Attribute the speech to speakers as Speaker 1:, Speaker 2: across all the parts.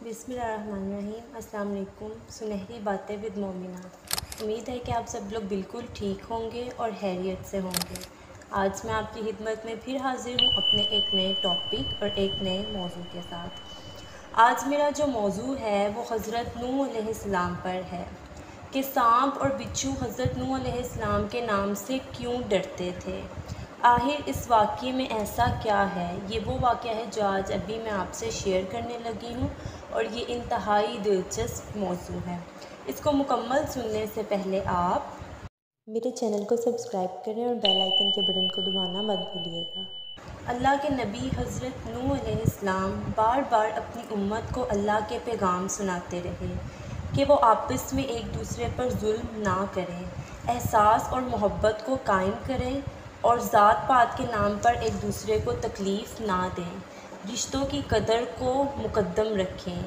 Speaker 1: बिस्मिल्लाहिर्रहमानिर्रहीम। अस्सलाम वालेकुम। सुनहरी बातें विद मोमिना। उम्मीद है कि आप सब लोग बिल्कुल ठीक होंगे और खैरियत से होंगे। आज मैं आपकी खिदमत में फिर हाज़िर हूँ अपने एक नए टॉपिक और एक नए मौजू के साथ। आज मेरा जो मौजू है वो हज़रत नूह अलैहिस्सलाम पर है कि सांप और बिच्छू हज़रत नूह अलैहिस्सलाम के नाम से क्यों डरते थे। आखिर इस वाक़ये में ऐसा क्या है, ये वो वाक़या है जो आज अभी मैं आपसे शेयर करने लगी हूँ और ये इंतहाई दिलचस्प मौजू है। इसको मुकम्मल सुनने से पहले आप मेरे चैनल को सब्सक्राइब करें और बेल आइकन के बटन को दबाना मत भूलिएगा। अल्लाह के नबी हज़रत नूह अलैहिस्सलाम बार बार अपनी उम्मत को अल्लाह के पैगाम सुनाते रहे कि वो आपस में एक दूसरे पर जुल्म ना करें, एहसास और मोहब्बत को कायम करें और ज़ात पात के नाम पर एक दूसरे को तकलीफ़ ना दें, रिश्तों की कदर को मुकद्दम रखें।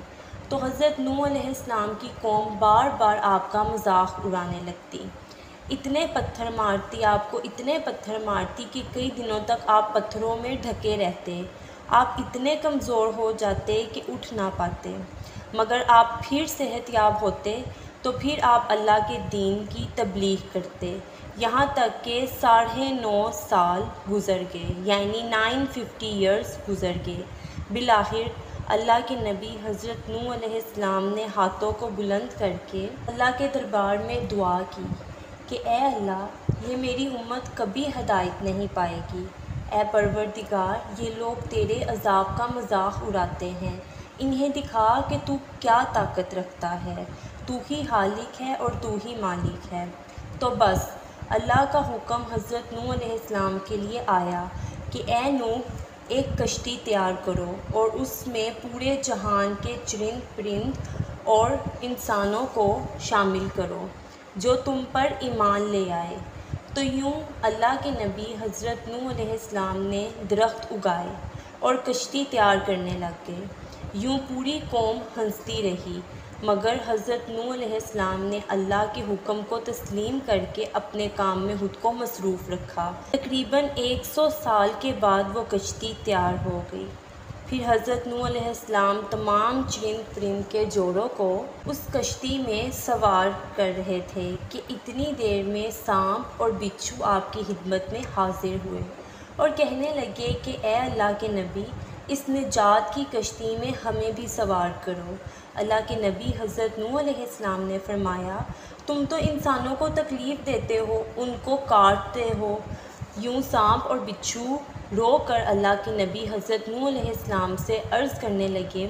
Speaker 1: तो हज़रत नूह अलैहिस्सलाम की कौम बार बार आपका मजाक उड़ाने लगती, इतने पत्थर मारती, आपको इतने पत्थर मारती कि कई दिनों तक आप पत्थरों में ढके रहते, आप इतने कमज़ोर हो जाते कि उठ ना पाते। मगर आप फिर सेहतयाब होते तो फिर आप अल्लाह के दीन की तबलीग करते, यहाँ तक कि 9.5 साल गुज़र गए, यानी 950 ईयर्स गुज़र गए। बिलाखिर अल्लाह के नबी हज़रत नूह अलैहिस्सलाम ने हाथों को बुलंद करके अल्लाह के दरबार में दुआ की कि ए अल्लाह, ये मेरी उम्मत कभी हिदायत नहीं पाएगी। ए परवरदिगार, ये लोग तेरे अज़ाब का मजाक उड़ाते हैं, इन्हें दिखा कि तू क्या ताकत रखता है, तू ही खालिक है और तू ही मालिक है। तो बस अल्लाह का हुक्म हज़रत नूह अलैहिस्सलाम के लिए आया कि ए नूह, एक कश्ती तैयार करो और उसमें पूरे जहान के चरिंद परिंद और इंसानों को शामिल करो जो तुम पर ईमान ले आए। तो यूँ अल्लाह के नबी हज़रत नूह अलैहिस्सलाम ने दरख्त उगाए और कश्ती तैयार करने लग गए। यूँ पूरी कौम हंसती रही, मगर हज़रत नूह अलैहिस्सलाम ने अल्लाह के हुक्म को तस्लीम करके अपने काम में खुद को मसरूफ़ रखा। तकरीबन 100 साल के बाद वो कश्ती तैयार हो गई। फिर हज़रत नूह अलैहिस्सलाम तमाम चरिंद परिंद के जोड़ों को उस कश्ती में सवार कर रहे थे कि इतनी देर में सांप और बिच्छू आपकी खिदमत में हाजिर हुए और कहने लगे कि ए अल्लाह के नबी, इस निजात की कश्ती में हमें भी सवार करो। अल्लाह के नबी हज़रत नूह अलैहिस्सलाम ने फरमाया, तुम तो इंसानों को तकलीफ़ देते हो, उनको काटते हो। यूँ सांप और बिच्छू रो कर अल्लाह के नबी हज़रत नूह अलैहिस्सलाम से अर्ज़ करने लगे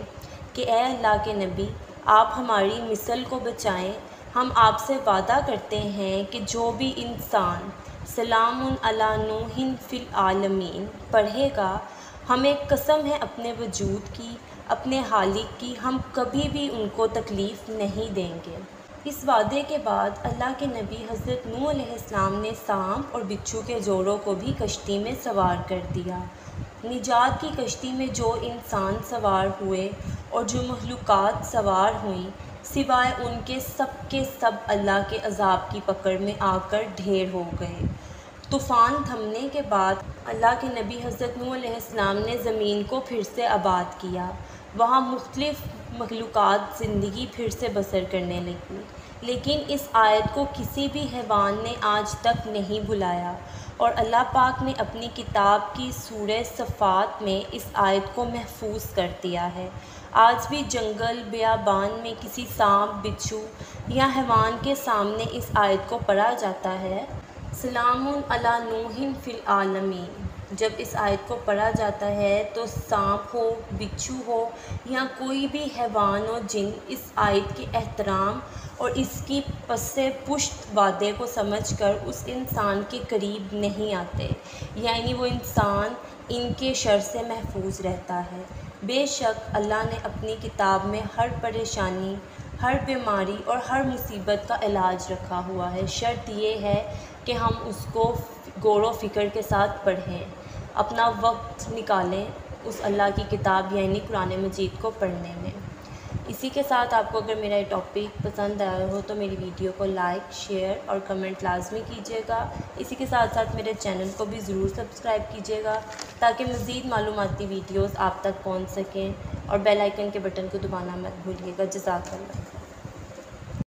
Speaker 1: कि ए अल्लाह के नबी, आप हमारी मिसल को बचाएं। हम आपसे वादा करते हैं कि जो भी इंसान सलामुन अला नूहिन फ़िल आलमीन पढ़ेगा, हमें कसम है अपने वजूद की, अपने खालिक की, हम कभी भी उनको तकलीफ़ नहीं देंगे। इस वादे के बाद अल्लाह के नबी हज़रत नूह अलैहिस्सलाम ने सांप और बिच्छू के जोड़ों को भी कश्ती में सवार कर दिया। निजात की कश्ती में जो इंसान सवार हुए और जो मखलूक़ात सवार हुईं, सिवाय उनके सब के सब अल्लाह के अज़ाब की पकड़ में आकर ढेर हो गए। तूफ़ान थमने के बाद अल्लाह के नबी हज़रत नूह अलैहिस्सलाम ने ज़मीन को फिर से आबाद किया। वहाँ मुख्तलिफ़ मखलूक़ात ज़िंदगी फिर से बसर करने लगी, लेकिन इस आयत को किसी भी हैवान ने आज तक नहीं भुलाया और अल्लाह पाक ने अपनी किताब की सूरह सफ़ात में इस आयत को महफूज कर दिया है। आज भी जंगल बियाबान में किसी सांप, बिच्छू या हैवान के सामने इस आयत को पढ़ा जाता है, सलामुन अला नूहिन फ़िल आलमीन। जब इस आयत को पढ़ा जाता है तो सांप हो, बिच्छू हो या कोई भी हैवान हो जिन, इस आयत के एहतराम और इसकी पस्से पुश्त वादे को समझकर उस इंसान के करीब नहीं आते, यानी वो इंसान इनके शर से महफूज रहता है। बेशक अल्लाह ने अपनी किताब में हर परेशानी, हर बीमारी और हर मुसीबत का इलाज रखा हुआ है। शर्त ये है कि हम उसको गौर व फ़िक्र के साथ पढ़ें, अपना वक्त निकालें उस अल्लाह की किताब यानी कुरान मजीद को पढ़ने में। इसी के साथ आपको अगर मेरा ये टॉपिक पसंद आया हो तो मेरी वीडियो को लाइक, शेयर और कमेंट लाजमी कीजिएगा। इसी के साथ साथ मेरे चैनल को भी ज़रूर सब्सक्राइब कीजिएगा ताकि मज़ीद मालूमाती वीडियोस आप तक पहुंच सकें। اور بیل آئکن کے بٹن کو دبانا مت بھولیے گا۔ جزاک اللہ۔